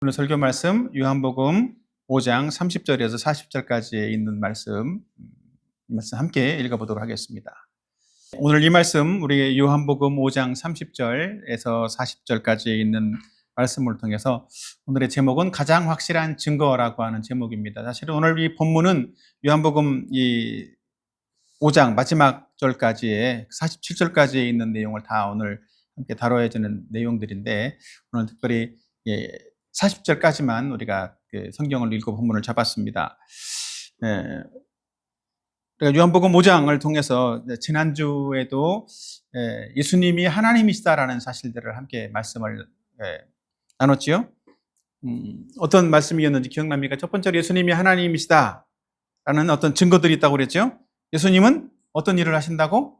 오늘 설교 말씀 요한복음 5장 30절에서 40절까지에 있는 말씀 함께 읽어보도록 하겠습니다. 오늘 이 말씀 우리 요한복음 5장 30절에서 40절까지에 있는 말씀을 통해서 오늘의 제목은 가장 확실한 증거라고 하는 제목입니다. 사실은 오늘 이 본문은 요한복음 이 5장 마지막 절까지의 47절까지에 있는 내용을 다 오늘 함께 다뤄야 되는 내용들인데 오늘 특별히 40절까지만 우리가 성경을 읽고 본문을 잡았습니다. 요한복음 5장을 통해서 지난주에도 예수님이 하나님이시다라는 사실들을 함께 말씀을 나눴지요. 어떤 말씀이었는지 기억납니까? 첫 번째로 예수님이 하나님이시다라는 어떤 증거들이 있다고 그랬죠. 예수님은 어떤 일을 하신다고?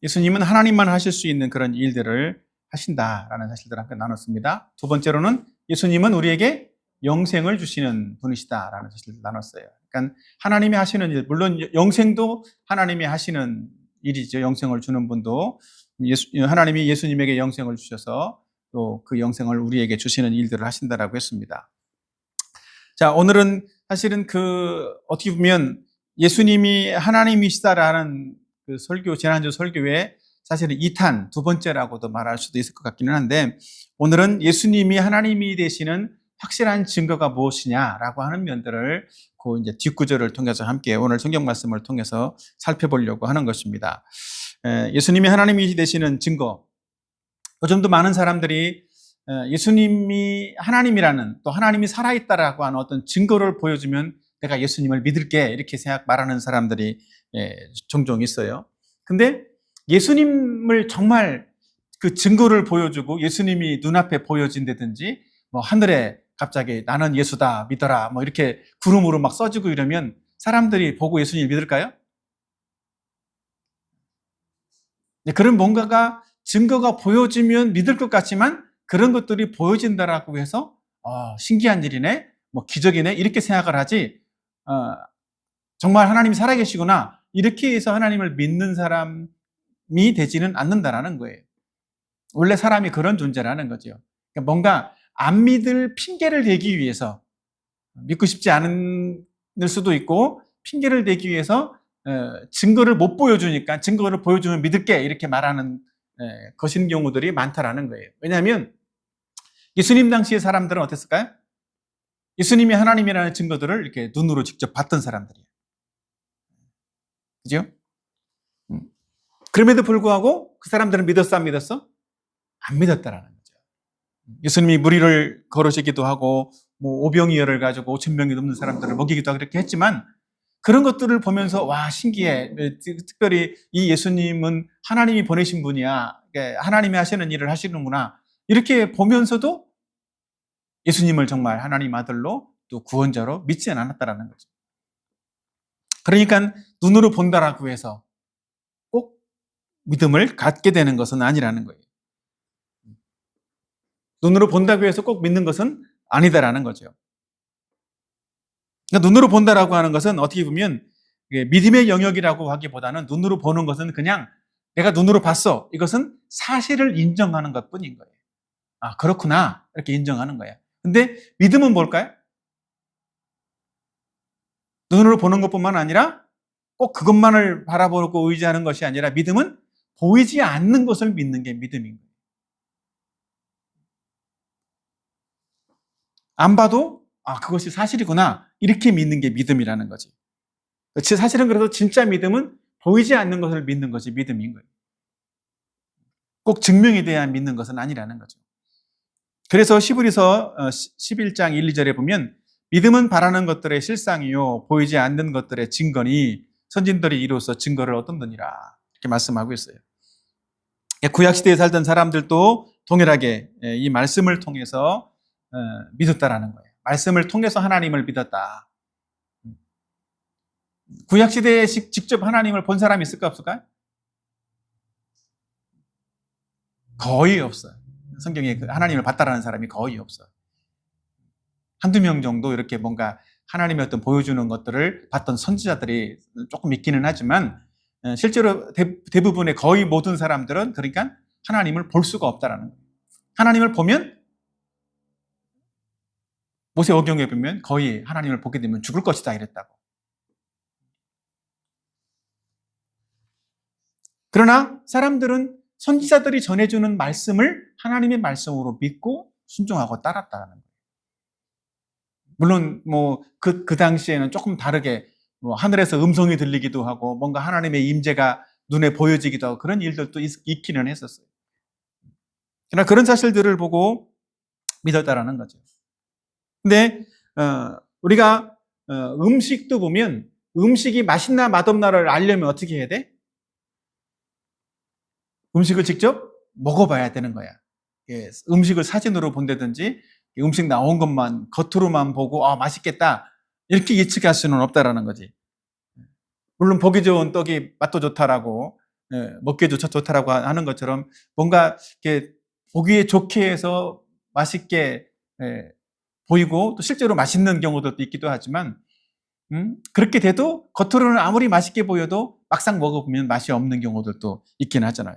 예수님은 하나님만 하실 수 있는 그런 일들을 하신다라는 사실들을 함께 나눴습니다. 두 번째로는 예수님은 우리에게 영생을 주시는 분이시다라는 사실을 나눴어요. 그러니까 하나님이 하시는 일, 물론 영생도 하나님이 하시는 일이죠. 영생을 주는 분도 하나님이 예수님에게 영생을 주셔서 또 그 영생을 우리에게 주시는 일들을 하신다라고 했습니다. 자, 오늘은 사실은 어떻게 보면 예수님이 하나님이시다라는 그 설교, 지난주 설교에 사실은 2탄, 두 번째라고도 말할 수도 있을 것 같기는 한데, 오늘은 예수님이 하나님이 되시는 확실한 증거가 무엇이냐라고 하는 면들을 그 이제 뒷구절을 통해서 함께 오늘 성경 말씀을 통해서 살펴보려고 하는 것입니다. 예수님이 하나님이 되시는 증거. 요즘도 많은 사람들이 예수님이 하나님이라는, 또 하나님이 살아있다라고 하는 어떤 증거를 보여주면 내가 예수님을 믿을게, 이렇게 말하는 사람들이 종종 있어요. 근데 예수님을 정말 그 증거를 보여주고 예수님이 눈앞에 보여진다든지 뭐 하늘에 갑자기 나는 예수다 믿어라 뭐 이렇게 구름으로 막 써지고 이러면 사람들이 보고 예수님 믿을까요? 그런 뭔가가 증거가 보여지면 믿을 것 같지만 그런 것들이 보여진다라고 해서 신기한 일이네, 뭐 기적이네 이렇게 생각을 하지 정말 하나님이 살아계시구나 이렇게 해서 하나님을 믿는 사람이 되지는 않는다라는 거예요. 원래 사람이 그런 존재라는 거죠. 그러니까 뭔가 안 믿을 핑계를 대기 위해서, 믿고 싶지 않을 수도 있고 핑계를 대기 위해서 증거를 못 보여주니까 증거를 보여주면 믿을게 이렇게 말하는 것인 경우들이 많다라는 거예요. 왜냐하면 예수님 당시의 사람들은 어땠을까요? 예수님이 하나님이라는 증거들을 이렇게 눈으로 직접 봤던 사람들이에요. 그죠? 그럼에도 불구하고 그 사람들은 믿었어, 안 믿었어? 안 믿었다라는 거죠. 예수님이 무리를 걸으시기도 하고, 뭐 오병이어를 가지고 5,000명이 넘는 사람들을 먹이기도 하고 이렇게 했지만, 그런 것들을 보면서 와 신기해. 특별히 이 예수님은 하나님이 보내신 분이야. 하나님이 하시는 일을 하시는구나. 이렇게 보면서도 예수님을 정말 하나님 아들로 또 구원자로 믿지 않았다라는 거죠. 그러니까 눈으로 본다라고 해서 꼭 믿음을 갖게 되는 것은 아니라는 거예요. 눈으로 본다고 해서 꼭 믿는 것은 아니다라는 거죠. 그러니까 눈으로 본다라고 하는 것은 어떻게 보면 믿음의 영역이라고 하기보다는 눈으로 보는 것은 그냥 내가 눈으로 봤어. 이것은 사실을 인정하는 것뿐인 거예요. 아, 그렇구나. 이렇게 인정하는 거예요. 근데 믿음은 뭘까요? 눈으로 보는 것뿐만 아니라 꼭 그것만을 바라보고 의지하는 것이 아니라 믿음은 보이지 않는 것을 믿는 게 믿음인 거예요. 안 봐도 그것이 사실이구나 이렇게 믿는 게 믿음이라는 거지. 사실은 그래서 진짜 믿음은 보이지 않는 것을 믿는 것이 믿음인 거예요. 꼭 증명에 대한 믿는 것은 아니라는 거죠. 그래서 히브리서 11장 1, 2절에 보면 믿음은 바라는 것들의 실상이요 보이지 않는 것들의 증거니 선진들이 이로써 증거를 얻었느니라 이렇게 말씀하고 있어요. 구약시대에 살던 사람들도 동일하게 이 말씀을 통해서 믿었다라는 거예요. 말씀을 통해서 하나님을 믿었다. 구약시대에 직접 하나님을 본 사람이 있을까 없을까요? 거의 없어요. 성경에 하나님을 봤다라는 사람이 거의 없어요. 한두 명 정도 이렇게 뭔가 하나님의 어떤 보여주는 것들을 봤던 선지자들이 조금 있기는 하지만 실제로 대부분의 거의 모든 사람들은 그러니까 하나님을 볼 수가 없다라는 거예요. 하나님을 보면 모세오경에 보면 거의 하나님을 보게 되면 죽을 것이다 이랬다고. 그러나 사람들은 선지자들이 전해주는 말씀을 하나님의 말씀으로 믿고 순종하고 따랐다는 거예요. 물론 그 당시에는 조금 다르게 하늘에서 음성이 들리기도 하고 뭔가 하나님의 임재가 눈에 보여지기도 하고 그런 일들도 있기는 했었어요. 그러나 그런 사실들을 보고 믿었다라는 거죠. 근데 우리가 음식도 보면 음식이 맛있나 맛없나를 알려면 어떻게 해야 돼? 음식을 직접 먹어봐야 되는 거야. 예, 음식을 사진으로 본다든지 음식 나온 것만 겉으로만 보고 맛있겠다 이렇게 예측할 수는 없다라는 거지. 물론 보기 좋은 떡이 맛도 좋다라고 먹기도 좋다라고 하는 것처럼 뭔가 이렇게 보기에 좋게 해서 맛있게 보이고 또 실제로 맛있는 경우도 있기도 하지만 그렇게 돼도 겉으로는 아무리 맛있게 보여도 막상 먹어보면 맛이 없는 경우들도 있긴 하잖아요.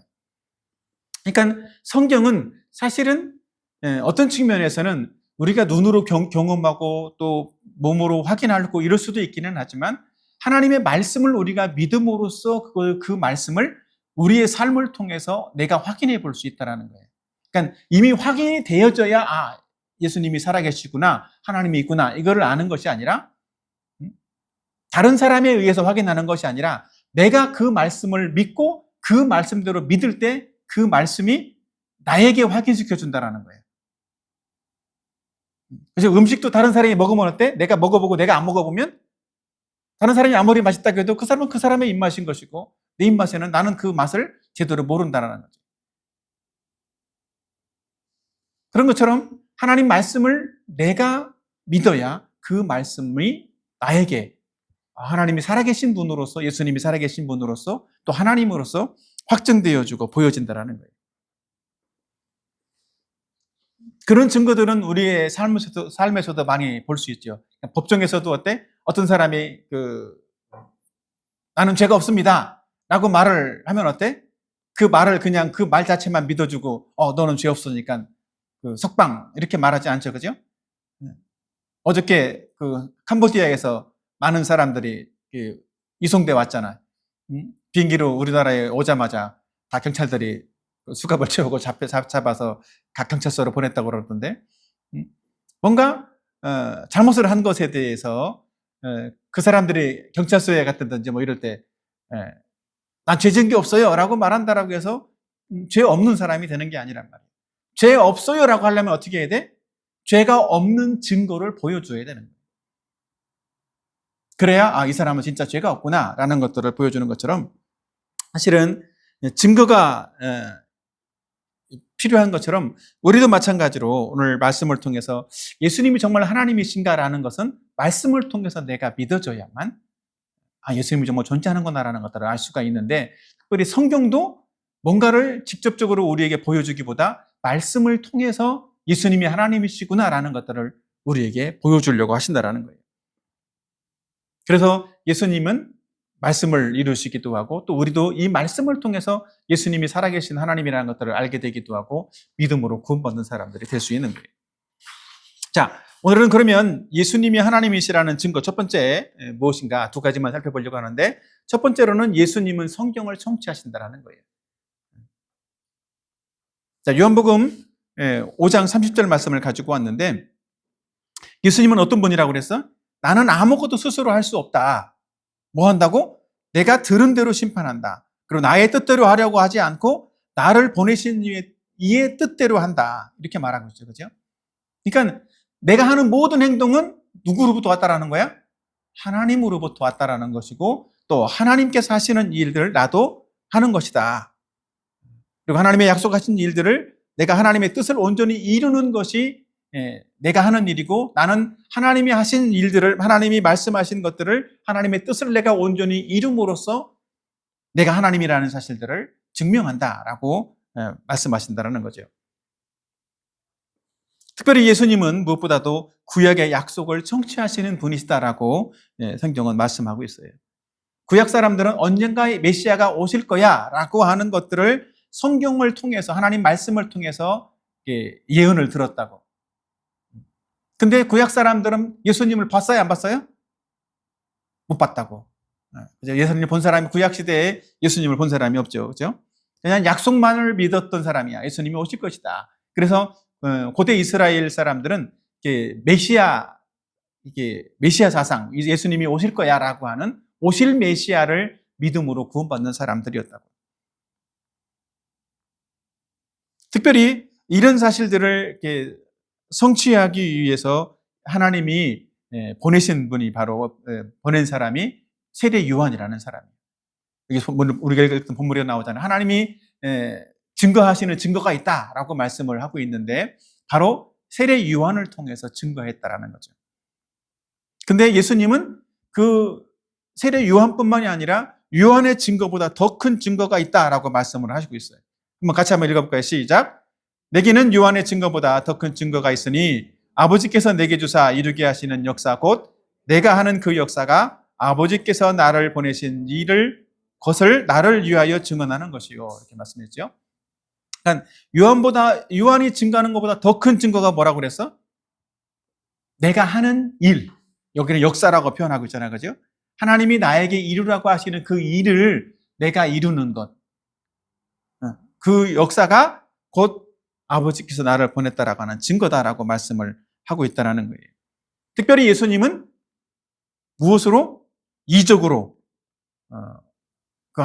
그러니까 성경은 사실은 어떤 측면에서는 우리가 눈으로 경험하고 또 몸으로 확인하고 이럴 수도 있기는 하지만 하나님의 말씀을 우리가 믿음으로써 그 말씀을 우리의 삶을 통해서 내가 확인해 볼 수 있다는 거예요. 그러니까 이미 확인이 되어져야 예수님이 살아계시구나, 하나님이 있구나 이거를 아는 것이 아니라 다른 사람에 의해서 확인하는 것이 아니라 내가 그 말씀을 믿고 그 말씀대로 믿을 때 그 말씀이 나에게 확인시켜 준다는 거예요. 그래서 음식도 다른 사람이 먹으면 어때? 내가 먹어보고 내가 안 먹어보면 다른 사람이 아무리 맛있다고 해도 그 사람은 그 사람의 입맛인 것이고 내 입맛에는 나는 그 맛을 제대로 모른다는 거죠. 그런 것처럼 하나님 말씀을 내가 믿어야 그 말씀이 나에게 하나님이 살아계신 분으로서 예수님이 살아계신 분으로서 또 하나님으로서 확증되어지고 보여진다는 거예요. 그런 증거들은 우리의 삶에서도 많이 볼 수 있죠. 법정에서도 어때? 어떤 사람이 나는 죄가 없습니다 라고 말을 하면 어때? 그 말을 그냥 그 말 자체만 믿어주고 너는 죄 없으니까 석방 이렇게 말하지 않죠, 그죠? 어저께 캄보디아에서 많은 사람들이 이송돼 왔잖아요. 비행기로 우리나라에 오자마자 다 경찰들이 수갑을 채우고 잡아서 각 경찰서로 보냈다고 그러던데 뭔가 잘못을 한 것에 대해서 그 사람들이 경찰서에 갔다든지 이럴 때 난 죄 지은 게 없어요 라고 말한다라고 해서 죄 없는 사람이 되는 게 아니란 말이에요. 죄 없어요 라고 하려면 어떻게 해야 돼? 죄가 없는 증거를 보여줘야 되는 거예요. 그래야 이 사람은 진짜 죄가 없구나 라는 것들을 보여주는 것처럼 사실은 증거가 필요한 것처럼 우리도 마찬가지로 오늘 말씀을 통해서 예수님이 정말 하나님이신가라는 것은 말씀을 통해서 내가 믿어줘야만 예수님이 정말 존재하는구나라는 것들을 알 수가 있는데 특별히 성경도 뭔가를 직접적으로 우리에게 보여주기보다 말씀을 통해서 예수님이 하나님이시구나라는 것들을 우리에게 보여주려고 하신다라는 거예요. 그래서 예수님은 말씀을 이루시기도 하고 또 우리도 이 말씀을 통해서 예수님이 살아계신 하나님이라는 것들을 알게 되기도 하고 믿음으로 구원받는 사람들이 될 수 있는 거예요. 자, 오늘은 그러면 예수님이 하나님이시라는 증거 첫 번째 무엇인가 두 가지만 살펴보려고 하는데 첫 번째로는 예수님은 성경을 성취하신다라는 거예요. 자, 요한복음 5장 30절 말씀을 가지고 왔는데 예수님은 어떤 분이라고 그랬어? 나는 아무것도 스스로 할 수 없다. 뭐 한다고? 내가 들은 대로 심판한다. 그리고 나의 뜻대로 하려고 하지 않고 나를 보내신 이의 뜻대로 한다. 이렇게 말하고 있죠. 그죠? 그러니까 내가 하는 모든 행동은 누구로부터 왔다라는 거야? 하나님으로부터 왔다라는 것이고 또 하나님께서 하시는 일들을 나도 하는 것이다. 그리고 하나님의 약속하신 일들을 내가 하나님의 뜻을 온전히 이루는 것이 내가 하는 일이고 나는 하나님이 하신 일들을 하나님이 말씀하신 것들을 하나님의 뜻을 내가 온전히 이룸으로써 내가 하나님이라는 사실들을 증명한다라고 말씀하신다는 거죠. 특별히 예수님은 무엇보다도 구약의 약속을 성취하시는 분이시다라고 성경은 말씀하고 있어요. 구약 사람들은 언젠가 메시아가 오실 거야 라고 하는 것들을 성경을 통해서 하나님 말씀을 통해서 예언을 들었다고. 근데 구약 사람들은 예수님을 봤어요, 안 봤어요? 못 봤다고. 예수님을 본 사람이 구약 시대에 예수님을 본 사람이 없죠. 그죠? 그냥 약속만을 믿었던 사람이야. 예수님이 오실 것이다. 그래서 고대 이스라엘 사람들은 이게 메시아 사상, 예수님이 오실 거야라고 하는 오실 메시아를 믿음으로 구원받는 사람들이었다고. 특별히 이런 사실들을 이렇게 성취하기 위해서 하나님이 보내신 분이 바로 보낸 사람이 세례 요한이라는 사람이에요. 이게 우리가 읽었던 본문에 나오잖아요. 하나님이 증거하시는 증거가 있다라고 말씀을 하고 있는데 바로 세례 요한을 통해서 증거했다라는 거죠. 근데 예수님은 그 세례 요한뿐만이 아니라 요한의 증거보다 더 큰 증거가 있다라고 말씀을 하시고 있어요. 한번 같이 한번 읽어볼까요? 시작. 내게는 요한의 증거보다 더 큰 증거가 있으니 아버지께서 내게 주사 이루게 하시는 역사 곧 내가 하는 그 역사가 아버지께서 나를 보내신 것을 나를 위하여 증언하는 것이요. 이렇게 말씀했죠. 그러니까 요한이 증거하는 것보다 더 큰 증거가 뭐라고 그랬어? 내가 하는 일. 여기는 역사라고 표현하고 있잖아요. 그죠? 하나님이 나에게 이루라고 하시는 그 일을 내가 이루는 것. 그 역사가 곧 아버지께서 나를 보냈다라고 하는 증거다라고 말씀을 하고 있다는 거예요. 특별히 예수님은 무엇으로? 이적으로 그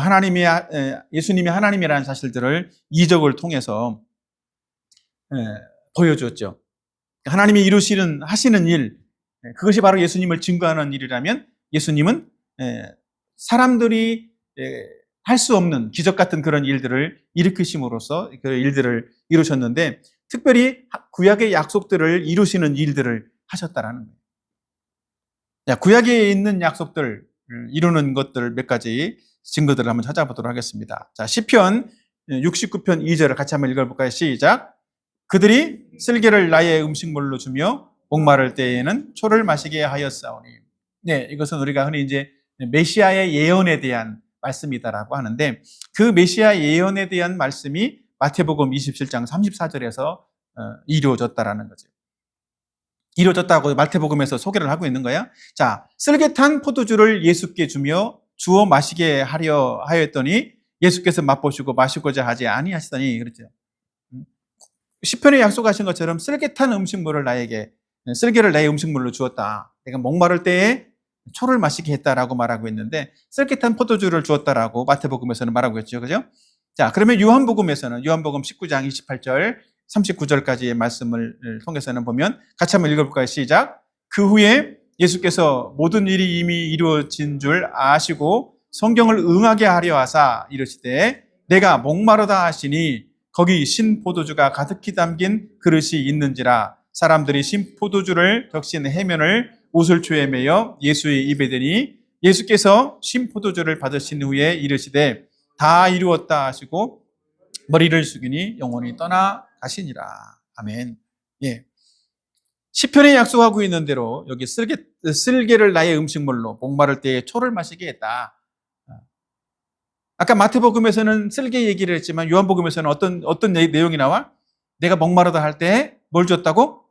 예수님이 하나님이라는 사실들을 이적을 통해서 보여주었죠. 하나님이 하시는 일, 그것이 바로 예수님을 증거하는 일이라면 예수님은 사람들이 할 수 없는 기적 같은 그런 일들을 일으키심으로써 그 일들을 이루셨는데 특별히 구약의 약속들을 이루시는 일들을 하셨다라는 거예요. 구약에 있는 약속들 이루는 것들 몇 가지 증거들을 한번 찾아보도록 하겠습니다. 자, 시편 69편 2절을 같이 한번 읽어볼까요? 시작. 그들이 쓸개를 나의 음식물로 주며 목마를 때에는 초를 마시게 하였사오니. 네, 이것은 우리가 흔히 이제 메시아의 예언에 대한 말씀이다라고 하는데 그 메시아 예언에 대한 말씀이 마태복음 27장 34절에서 이루어졌다라는 거죠. 이루어졌다고 마태복음에서 소개를 하고 있는 거야. 자, 쓸개탄 포도주를 예수께 주어 마시게 하려 하였더니 예수께서 맛보시고 마시고자 하지 아니하시더니 그렇죠. 시편에 약속하신 것처럼 쓸개탄 쓸개를 나의 음식물로 주었다. 내가 목마를 때에 초를 마시게 했다라고 말하고 있는데 쓸개탄 포도주를 주었다라고 마태복음에서는 말하고 있죠. 그죠? 자, 그러면 요한복음 19장 28절 39절까지의 말씀을 통해서는 보면 같이 한번 읽어볼까요? 시작. 그 후에 예수께서 모든 일이 이미 이루어진 줄 아시고 성경을 응하게 하려 하사 이르시되 내가 목마르다 하시니 거기 신 포도주가 가득히 담긴 그릇이 있는지라 사람들이 신 포도주를 적신 해면을 우슬초에 매여 예수의 입에 대니 예수께서 신 포도주를 받으신 후에 이르시되 다 이루었다 하시고 머리를 숙이니 영원히 떠나 가시니라. 아멘. 예. 시편에 약속하고 있는 대로 여기 쓸개를 나의 음식물로 목마를 때에 초를 마시게 했다. 아까 마태복음에서는 쓸개 얘기를 했지만 요한복음에서는 어떤 내용이 나와? 내가 목마르다 할 때 뭘 줬다고?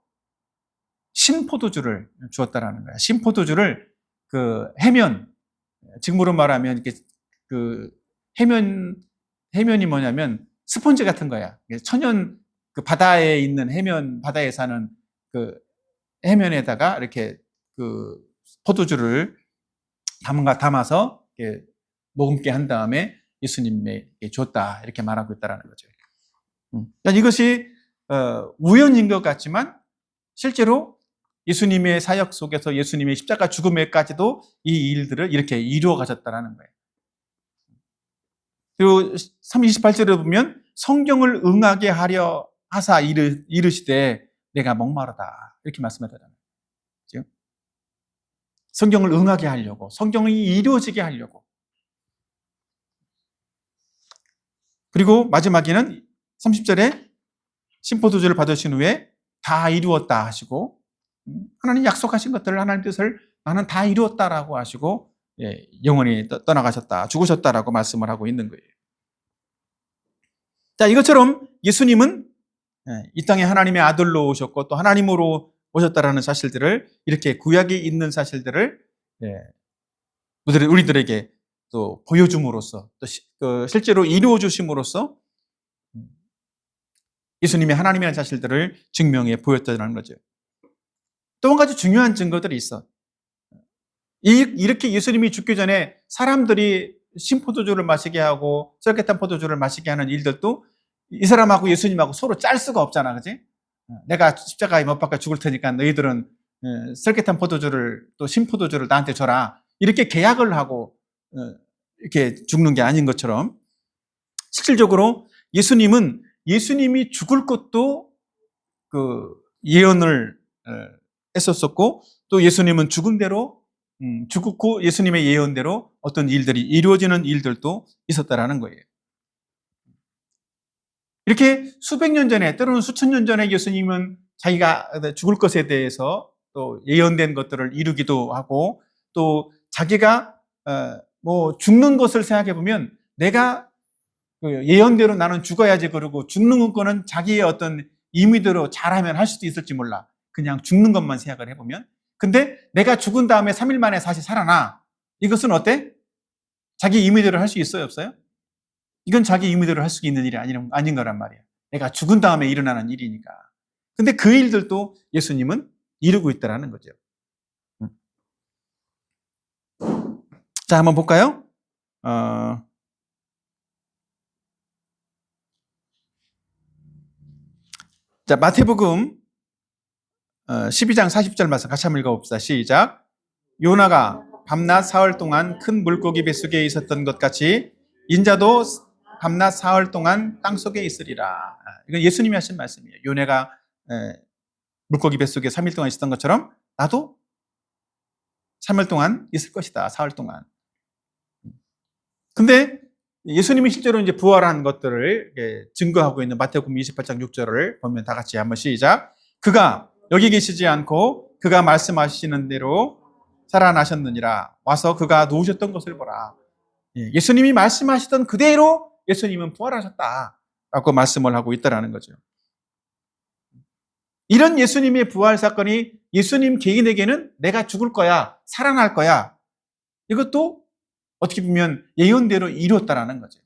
신포도주를 주었다라는 거야. 신포도주를 그 지금으로 말하면 이렇게 그 해면이 뭐냐면 스펀지 같은 거야. 천연 그 바다에 있는 바다에 사는 그 해면에다가 이렇게 그 포도주를 담아서 이렇게 머금게 한 다음에 예수님에게 줬다 이렇게 말하고 있다라는 거죠. 이것이 우연인 것 같지만 실제로 예수님의 사역 속에서 예수님의 십자가 죽음에까지도 이 일들을 이렇게 이루어 가셨다라는 거예요. 그리고 28절에 보면 성경을 응하게 하려 하사 이르시되 내가 목마르다 이렇게 말씀하잖아요. 성경을 응하게 하려고, 성경이 이루어지게 하려고. 그리고 마지막에는 30절에 신포도주를 받으신 후에 다 이루었다 하시고 하나님 약속하신 것들을 하나님 뜻을 나는 다 이루었다라고 하시고 영원히 떠나가셨다, 죽으셨다라고 말씀을 하고 있는 거예요. 자, 이것처럼 예수님은 이 땅에 하나님의 아들로 오셨고 또 하나님으로 오셨다라는 사실들을, 이렇게 구약에 있는 사실들을 우리들에게 또 보여줌으로써, 또 실제로 이루어 주심으로써 예수님이 하나님이라는 사실들을 증명해 보였다는 거죠. 또 한 가지 중요한 증거들이 있어. 이렇게 예수님이 죽기 전에 사람들이 신포도주를 마시게 하고 썰개탄 포도주를 마시게 하는 일들도 이 사람하고 예수님하고 서로 짤 수가 없잖아, 그지? 내가 십자가에 못 박혀 죽을 테니까 너희들은 썰개탄 포도주를, 또 신포도주를 나한테 줘라, 이렇게 계약을 하고 이렇게 죽는 게 아닌 것처럼, 실질적으로 예수님이 죽을 것도 그 예언을 했었었고, 또 예수님은 죽은 대로 죽고 예수님의 예언대로 어떤 일들이 이루어지는 일들도 있었다라는 거예요. 이렇게 수백 년 전에, 때로는 수천 년 전에 예수님은 자기가 죽을 것에 대해서 또 예언된 것들을 이루기도 하고, 또 자기가 뭐 죽는 것을 생각해 보면, 내가 예언대로 나는 죽어야지, 그러고 죽는 거는 자기의 어떤 임의대로 잘하면 할 수도 있을지 몰라. 그냥 죽는 것만 생각을 해보면. 근데 내가 죽은 다음에 3일 만에 다시 살아나. 이것은 어때? 자기 임의대로 할 수 있어요, 없어요? 이건 자기 임의대로 할 수 있는 일이 아닌 거란 말이야. 내가 죽은 다음에 일어나는 일이니까. 근데 그 일들도 예수님은 이루고 있다라는 거죠. 자, 한번 볼까요? 자, 마태복음 12장 40절 말씀 같이 한번 읽어봅시다. 시작. 요나가 밤낮 사흘 동안 큰 물고기 뱃속에 있었던 것 같이 인자도 밤낮 사흘 동안 땅속에 있으리라. 이건 예수님이 하신 말씀이에요. 요나가 물고기 뱃속에 3일 동안 있었던 것처럼 나도 3일 동안 있을 것이다. 사흘 동안. 근데 예수님이 실제로 이제 부활한 것들을 증거하고 있는 마태복음 28장 6절을 보면 다 같이 한번 시작. 그가 여기 계시지 않고 그가 말씀하시는 대로 살아나셨느니라. 와서 그가 누우셨던 것을 보라. 예수님이 말씀하시던 그대로 예수님은 부활하셨다라고 말씀을 하고 있다라는 거죠. 이런 예수님의 부활 사건이 예수님 개인에게는 내가 죽을 거야, 살아날 거야, 이것도 어떻게 보면 예언대로 이루었다라는 거죠.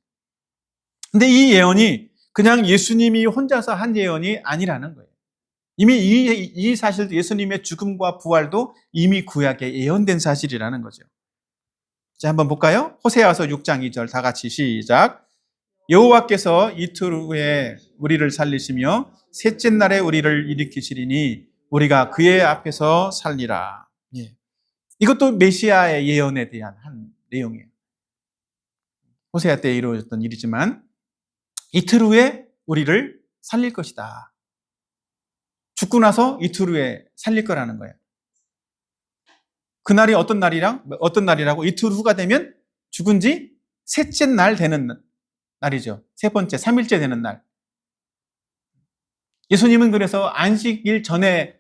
근데 이 예언이 그냥 예수님이 혼자서 한 예언이 아니라는 거예요. 이미 이 사실도, 예수님의 죽음과 부활도 이미 구약에 예언된 사실이라는 거죠. 자, 한번 볼까요? 호세아서 6장 2절 다 같이 시작. 여호와께서 이틀 후에 우리를 살리시며 셋째 날에 우리를 일으키시리니 우리가 그의 앞에서 살리라. 이것도 메시아의 예언에 대한 한 내용이에요. 호세아 때 이루어졌던 일이지만 이틀 후에 우리를 살릴 것이다. 죽고 나서 이틀 후에 살릴 거라는 거예요. 그날이 어떤 날이라고? 이틀 후가 되면 죽은 지 셋째 날 되는 날이죠. 세 번째, 3일째 되는 날. 예수님은 그래서 안식일 전에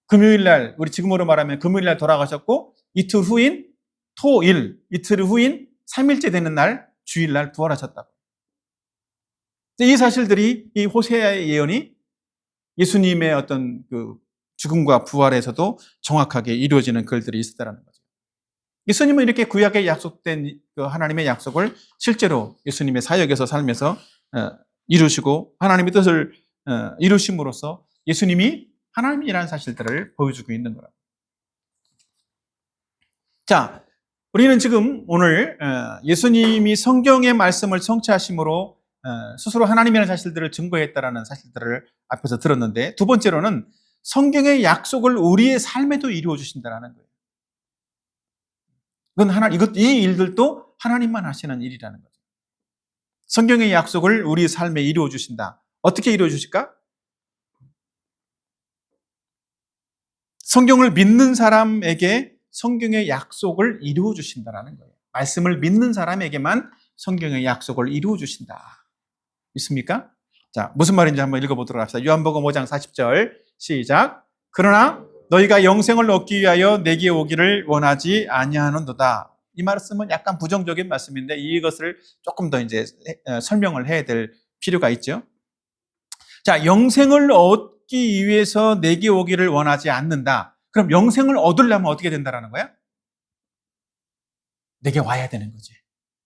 금요일 날, 우리 지금으로 말하면 금요일 날 돌아가셨고, 이틀 후인 토일, 이틀 후인 3일째 되는 날, 주일 날 부활하셨다고. 이 사실들이, 이 호세아의 예언이 예수님의 어떤 그 죽음과 부활에서도 정확하게 이루어지는 글들이 있었다는 거죠. 예수님은 이렇게 구약에 약속된 그 하나님의 약속을 실제로 예수님의 사역에서 살면서 이루시고, 하나님의 뜻을 이루심으로써 예수님이 하나님이라는 사실들을 보여주고 있는 거라고. 자, 우리는 지금 오늘 예수님이 성경의 말씀을 성취하심으로 스스로 하나님이라는 사실들을 증거했다라는 사실들을 앞에서 들었는데, 두 번째로는 성경의 약속을 우리의 삶에도 이루어 주신다라는 거예요. 이 일들도 하나님만 하시는 일이라는 거죠. 성경의 약속을 우리 삶에 이루어 주신다. 어떻게 이루어 주실까? 성경을 믿는 사람에게 성경의 약속을 이루어 주신다라는 거예요. 말씀을 믿는 사람에게만 성경의 약속을 이루어 주신다. 있습니까? 자, 무슨 말인지 한번 읽어보도록 합시다. 요한복음 5장 40절 시작. 그러나 너희가 영생을 얻기 위하여 내게 오기를 원하지 아니하는도다. 이 말씀은 약간 부정적인 말씀인데 이것을 조금 더 이제 설명을 해야 될 필요가 있죠. 자, 영생을 얻기 위해서 내게 오기를 원하지 않는다. 그럼 영생을 얻으려면 어떻게 된다라는 거야? 내게 와야 되는 거지.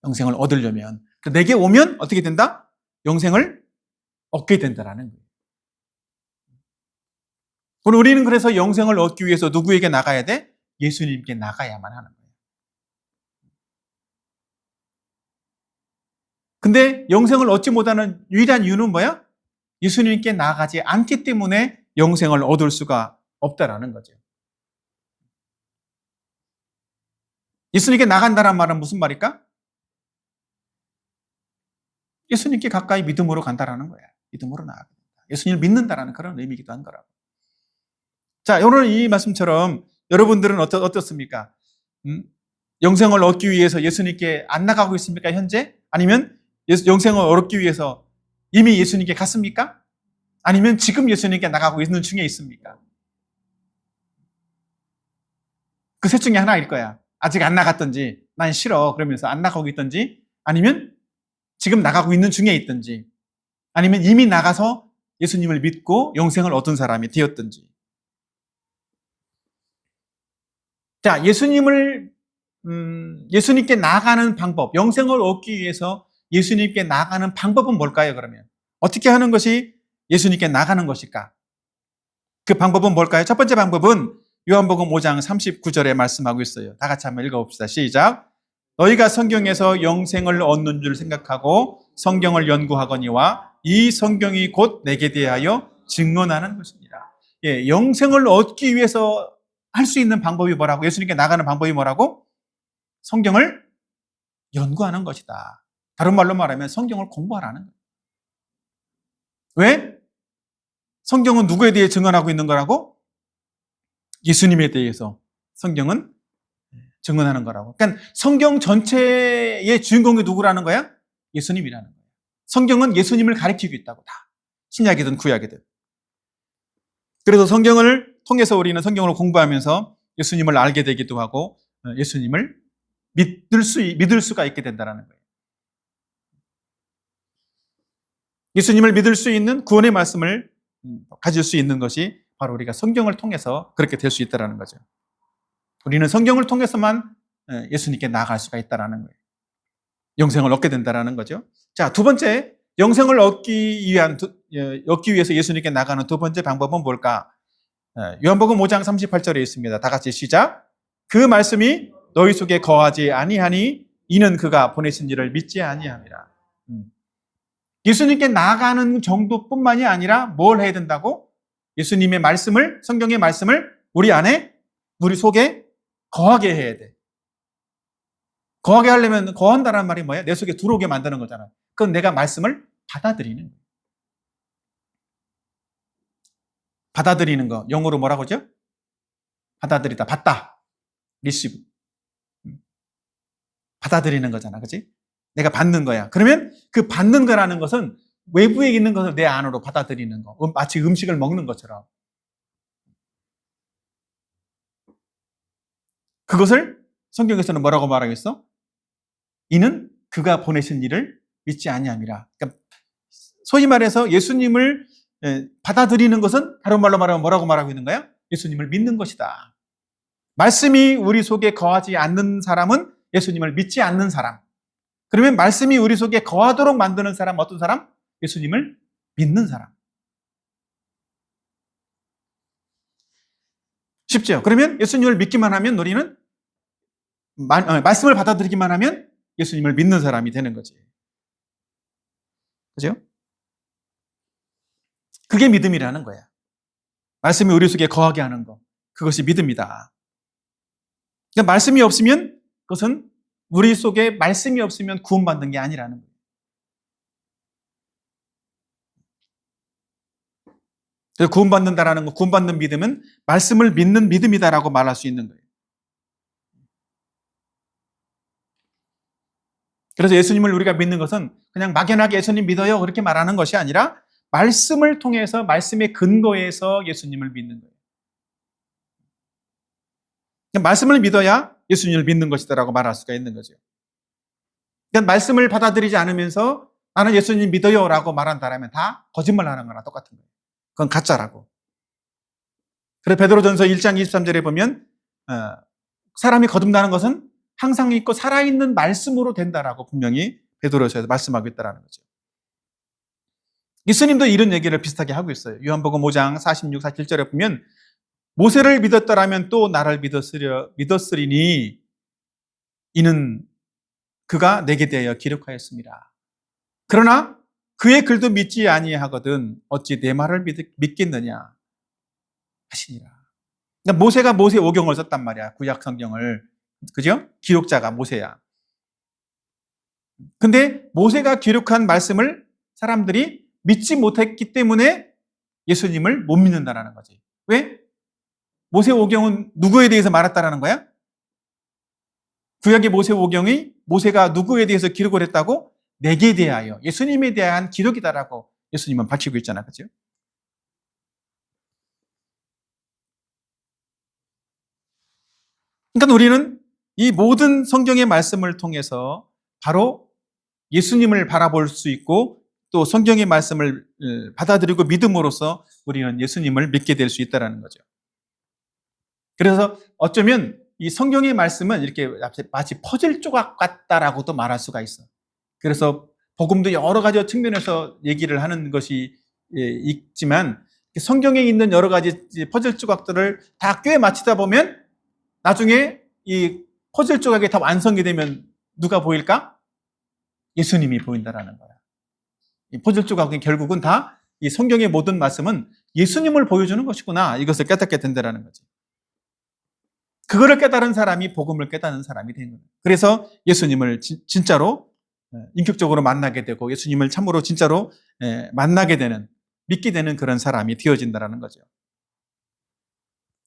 영생을 얻으려면. 내게 오면 어떻게 된다? 영생을 얻게 된다라는 거예요. 우리는 그래서 영생을 얻기 위해서 누구에게 나가야 돼? 예수님께 나가야만 하는 거예요. 근데 영생을 얻지 못하는 유일한 이유는 뭐야? 예수님께 나가지 않기 때문에 영생을 얻을 수가 없다라는 거죠. 예수님께 나간다는 말은 무슨 말일까? 예수님께 가까이 믿음으로 간다라는 거야. 믿음으로 나아가. 예수님을 믿는다라는 그런 의미이기도 한 거라고. 자, 오늘 이 말씀처럼 여러분들은 어떻습니까? 영생을 얻기 위해서 예수님께 안 나가고 있습니까, 현재? 아니면 영생을 얻기 위해서 이미 예수님께 갔습니까? 아니면 지금 예수님께 나가고 있는 중에 있습니까? 그 셋 중에 하나일 거야. 아직 안 나갔든지, 난 싫어 그러면서 안 나가고 있든지, 아니면 지금 나가고 있는 중에 있든지, 아니면 이미 나가서 예수님을 믿고 영생을 얻은 사람이 되었든지. 자, 예수님께 나가는 방법, 영생을 얻기 위해서 예수님께 나가는 방법은 뭘까요, 그러면? 어떻게 하는 것이 예수님께 나가는 것일까? 그 방법은 뭘까요? 첫 번째 방법은 요한복음 5장 39절에 말씀하고 있어요. 다 같이 한번 읽어봅시다. 시작. 너희가 성경에서 영생을 얻는 줄 생각하고 성경을 연구하거니와 이 성경이 곧 내게 대하여 증언하는 것입니다. 예, 영생을 얻기 위해서 할 수 있는 방법이 뭐라고? 예수님께 나가는 방법이 뭐라고? 성경을 연구하는 것이다. 다른 말로 말하면 성경을 공부하라는 거예요. 왜? 성경은 누구에 대해 증언하고 있는 거라고? 예수님에 대해서 성경은 증언하는 거라고. 그러니까 성경 전체의 주인공이 누구라는 거야? 예수님이라는 거야. 성경은 예수님을 가리키고 있다고 다. 신약이든 구약이든. 그래서 성경을 통해서 우리는 성경을 공부하면서 예수님을 알게 되기도 하고 예수님을 믿을 수가 있게 된다는 거예요. 예수님을 믿을 수 있는 구원의 말씀을 가질 수 있는 것이 바로 우리가 성경을 통해서 그렇게 될 수 있다는 거죠. 우리는 성경을 통해서만 예수님께 나아갈 수가 있다는 거예요. 영생을 얻게 된다는 거죠. 자, 두 번째, 영생을 얻기 위해서 예수님께 나가는 두 번째 방법은 뭘까? 요한복음 5장 38절에 있습니다. 다 같이 시작. 그 말씀이 너희 속에 거하지 아니하니 이는 그가 보내신 이를 믿지 아니함이라. 예수님께 나아가는 정도뿐만이 아니라 뭘 해야 된다고? 예수님의 말씀을, 성경의 말씀을 우리 안에, 우리 속에 거하게 해야 돼. 거하게 하려면 거한다는 말이 뭐야? 내 속에 들어오게 만드는 거잖아. 그건 내가 말씀을 받아들이는 거예요. 받아들이는 거. 영어로 뭐라고 하죠? 받아들이다. 받다. receive. 받아들이는 거잖아. 그치? 내가 받는 거야. 그러면 그 받는 거라는 것은 외부에 있는 것을 내 안으로 받아들이는 거. 마치 음식을 먹는 것처럼. 그것을 성경에서는 뭐라고 말하고 있어? 이는 그가 보내신 일을 믿지 아니함이라. 그러니까 소위 말해서 예수님을 받아들이는 것은 다른 말로 말하면 뭐라고 말하고 있는 거야? 예수님을 믿는 것이다. 말씀이 우리 속에 거하지 않는 사람은 예수님을 믿지 않는 사람. 그러면 말씀이 우리 속에 거하도록 만드는 사람 어떤 사람? 예수님을 믿는 사람. 쉽죠? 그러면 예수님을 믿기만 하면 우리는 말씀을 받아들이기만 하면 예수님을 믿는 사람이 되는 거지. 그죠? 그게 믿음이라는 거야. 말씀이 우리 속에 거하게 하는 거. 그것이 믿음이다. 그러니까 말씀이 없으면 그것은 우리 속에 말씀이 없으면 구원받는 게 아니라는 거예요. 그래서 구원받는다라는 거, 구원받는 믿음은 말씀을 믿는 믿음이다라고 말할 수 있는 거예요. 그래서 예수님을 우리가 믿는 것은 그냥 막연하게 예수님 믿어요 그렇게 말하는 것이 아니라 말씀을 통해서 말씀의 근거에서 예수님을 믿는 거예요. 말씀을 믿어야 예수님을 믿는 것이다라고 말할 수가 있는 거죠. 그러니까 말씀을 받아들이지 않으면서 나는 예수님 믿어요라고 말한다면 다 거짓말하는 거나 똑같은 거예요. 그건 가짜라고. 그래서 베드로전서 1장 23절에 보면 사람이 거듭나는 것은 항상 있고 살아있는 말씀으로 된다라고 분명히 베드로서에서 말씀하고 있다는 거죠. 예수님도 이런 얘기를 비슷하게 하고 있어요. 요한복음 5장 46, 47절에 보면 모세를 믿었더라면 또 나를 믿었으리니 이는 그가 내게 대하여 기록하였습니다. 그러나 그의 글도 믿지 아니하거든 어찌 내 말을 믿겠느냐 하시니라. 그러니까 모세가 모세 오경을 썼단 말이야. 구약 성경을. 그죠? 기록자가 모세야. 근데 모세가 기록한 말씀을 사람들이 믿지 못했기 때문에 예수님을 못 믿는다라는 거지. 왜? 모세 오경은 누구에 대해서 말했다라는 거야? 구약의 모세 오경이 모세가 누구에 대해서 기록을 했다고? 내게 대하여, 예수님에 대한 기록이다라고 예수님은 밝히고 있잖아. 그죠? 그러니까 우리는 이 모든 성경의 말씀을 통해서 바로 예수님을 바라볼 수 있고 또 성경의 말씀을 받아들이고 믿음으로써 우리는 예수님을 믿게 될 수 있다는 거죠. 그래서 어쩌면 이 성경의 말씀은 이렇게 마치 퍼즐 조각 같다라고도 말할 수가 있어. 그래서 복음도 여러 가지 측면에서 얘기를 하는 것이 있지만 성경에 있는 여러 가지 퍼즐 조각들을 다 꿰 맞추다 보면 나중에 이 퍼즐 조각이 다 완성이 되면 누가 보일까? 예수님이 보인다라는 거야. 이 퍼즐 조각은 결국은 다 이 성경의 모든 말씀은 예수님을 보여주는 것이구나. 이것을 깨닫게 된다라는 거지. 그거를 깨달은 사람이 복음을 깨닫는 사람이 된 거예요. 그래서 예수님을 진짜로 인격적으로 만나게 되고 예수님을 참으로 진짜로 만나게 되는, 믿게 되는 그런 사람이 되어진다라는 거죠.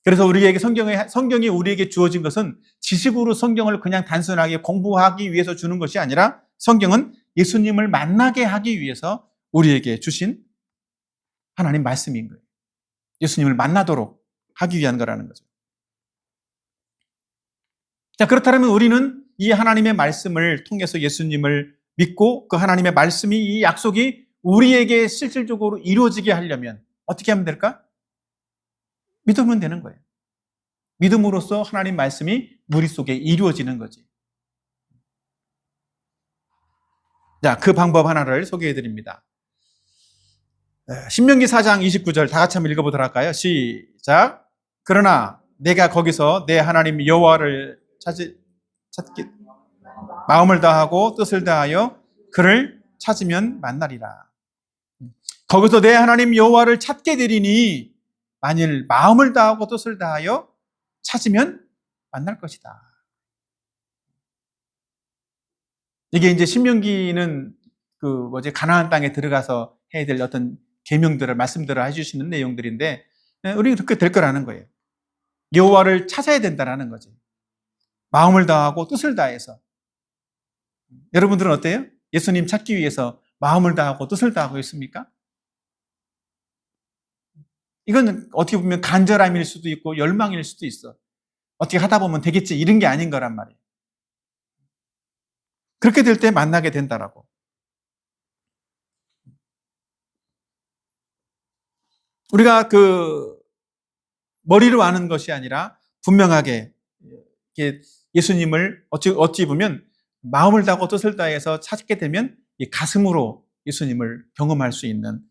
그래서 우리에게 성경이 우리에게 주어진 것은 지식으로 성경을 그냥 단순하게 공부하기 위해서 주는 것이 아니라 성경은 예수님을 만나게 하기 위해서 우리에게 주신 하나님 말씀인 거예요. 예수님을 만나도록 하기 위한 거라는 거죠. 자, 그렇다면 우리는 이 하나님의 말씀을 통해서 예수님을 믿고 그 하나님의 말씀이 이 약속이 우리에게 실질적으로 이루어지게 하려면 어떻게 하면 될까? 믿으면 되는 거예요. 믿음으로써 하나님 말씀이 우리 속에 이루어지는 거지. 자, 그 방법 하나를 소개해 드립니다. 신명기 4장 29절 다 같이 한번 읽어보도록 할까요? 시작. 그러나 내가 거기서 내 하나님 여호와를 찾기 마음을 다하고 뜻을 다하여 그를 찾으면 만나리라. 거기서 내 하나님 여호와를 찾게 되리니 만일 마음을 다하고 뜻을 다하여 찾으면 만날 것이다. 이게 이제 신명기는 가나안 땅에 들어가서 해야 될 어떤 계명들을 말씀들을 해주시는 내용들인데 우리는 그렇게 될 거라는 거예요. 여호와를 찾아야 된다라는 거지. 마음을 다하고 뜻을 다해서. 여러분들은 어때요? 예수님 찾기 위해서 마음을 다하고 뜻을 다하고 있습니까? 이건 어떻게 보면 간절함일 수도 있고 열망일 수도 있어. 어떻게 하다 보면 되겠지 이런 게 아닌 거란 말이에요. 그렇게 될 때 만나게 된다라고. 우리가 머리로 아는 것이 아니라 분명하게 예수님을 어찌 보면 마음을 다하고 뜻을 다해서 찾게 되면 이 가슴으로 예수님을 경험할 수 있는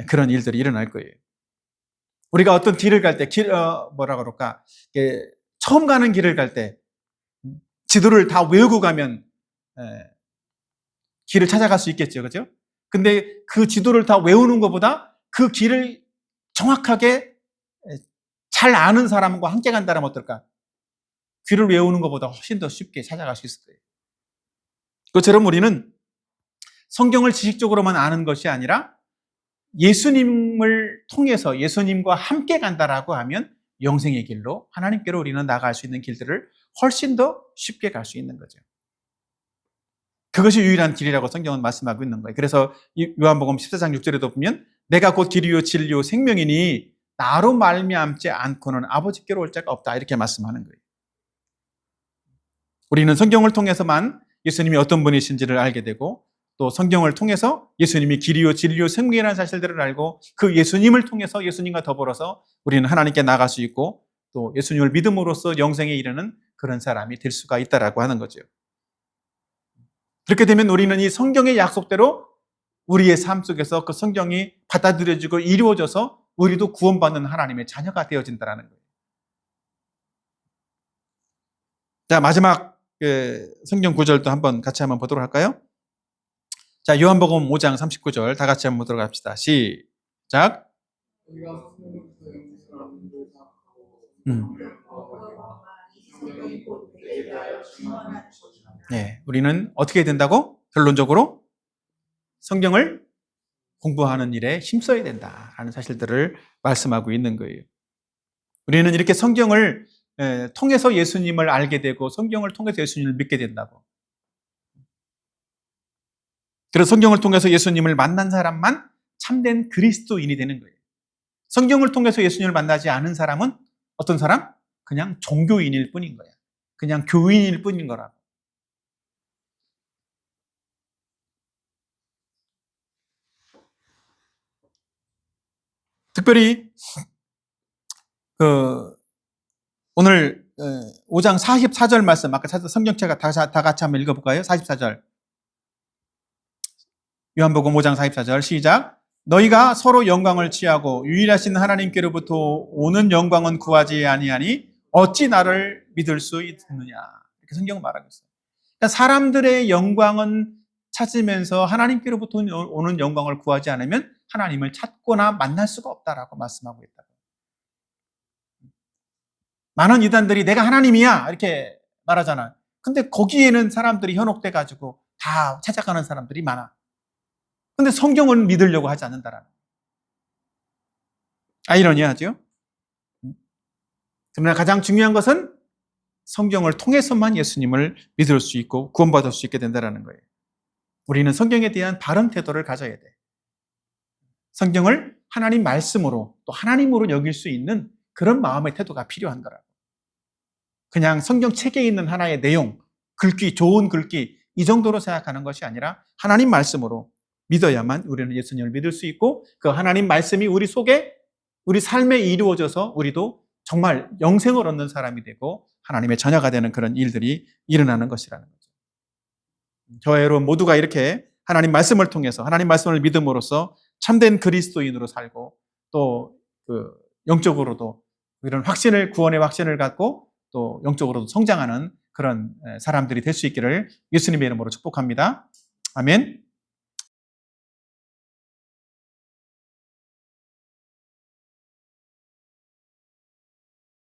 그런 일들이 일어날 거예요. 우리가 어떤 길을 갈 때, 처음 가는 길을 갈 때, 지도를 다 외우고 가면, 길을 찾아갈 수 있겠죠. 그죠? 근데 그 지도를 다 외우는 것보다 그 길을 정확하게 잘 아는 사람과 함께 간다면 어떨까? 길을 외우는 것보다 훨씬 더 쉽게 찾아갈 수 있을 거예요. 그처럼 우리는 성경을 지식적으로만 아는 것이 아니라 예수님을 통해서 예수님과 함께 간다라고 하면 영생의 길로 하나님께로 우리는 나아갈 수 있는 길들을 훨씬 더 쉽게 갈 수 있는 거죠. 그것이 유일한 길이라고 성경은 말씀하고 있는 거예요. 그래서 요한복음 14장 6절에도 보면 내가 곧 길이요 진리요 생명이니 나로 말미암지 않고는 아버지께로 올 자가 없다 이렇게 말씀하는 거예요. 우리는 성경을 통해서만 예수님이 어떤 분이신지를 알게 되고 또 성경을 통해서 예수님이 길이요 진리요 생명이라는 사실들을 알고 그 예수님을 통해서 예수님과 더불어서 우리는 하나님께 나갈 수 있고 또 예수님을 믿음으로써 영생에 이르는 그런 사람이 될 수가 있다라고 하는 거죠. 그렇게 되면 우리는 이 성경의 약속대로 우리의 삶 속에서 그 성경이 받아들여지고 이루어져서 우리도 구원받는 하나님의 자녀가 되어진다는 거예요. 자, 마지막 성경 구절도 같이 한번 보도록 할까요? 자, 요한복음 5장 39절 다 같이 한번 보도록 합시다. 시작. 네, 우리는 어떻게 된다고? 결론적으로 성경을 공부하는 일에 힘써야 된다라는 사실들을 말씀하고 있는 거예요. 우리는 이렇게 성경을 통해서 예수님을 알게 되고 성경을 통해서 예수님을 믿게 된다고. 그래서 성경을 통해서 예수님을 만난 사람만 참된 그리스도인이 되는 거예요. 성경을 통해서 예수님을 만나지 않은 사람은 어떤 사람? 그냥 종교인일 뿐인 거야. 그냥 교인일 뿐인 거라고. 특별히 오늘 5장 44절 말씀, 아까 성경책가 다 같이 한번 읽어볼까요? 44절. 요한복음 5장 44절 시작. 너희가 서로 영광을 취하고 유일하신 하나님께로부터 오는 영광은 구하지 아니하니 어찌 나를 믿을 수 있느냐. 이렇게 성경은 말하고 있어요. 그러니까 사람들의 영광은 찾으면서 하나님께로부터 오는 영광을 구하지 않으면 하나님을 찾거나 만날 수가 없다라고 말씀하고 있다. 많은 이단들이 내가 하나님이야 이렇게 말하잖아요. 근데 거기에는 사람들이 현혹돼 가지고 다 찾아가는 사람들이 많아. 근데 성경은 믿으려고 하지 않는다라는. 아이러니하죠? 그러나 가장 중요한 것은 성경을 통해서만 예수님을 믿을 수 있고 구원받을 수 있게 된다는 거예요. 우리는 성경에 대한 바른 태도를 가져야 돼. 성경을 하나님 말씀으로 또 하나님으로 여길 수 있는 그런 마음의 태도가 필요한 거라고. 그냥 성경 책에 있는 하나의 내용, 글귀, 좋은 글귀 이 정도로 생각하는 것이 아니라 하나님 말씀으로 믿어야만 우리는 예수님을 믿을 수 있고 그 하나님 말씀이 우리 속에 우리 삶에 이루어져서 우리도 정말 영생을 얻는 사람이 되고 하나님의 자녀가 되는 그런 일들이 일어나는 것이라는 거죠. 저와 여러분 모두가 이렇게 하나님 말씀을 통해서 하나님 말씀을 믿음으로써 참된 그리스도인으로 살고 또 영적으로도 이런 구원의 확신을 갖고 또 영적으로도 성장하는 그런 사람들이 될 수 있기를 예수님의 이름으로 축복합니다. 아멘.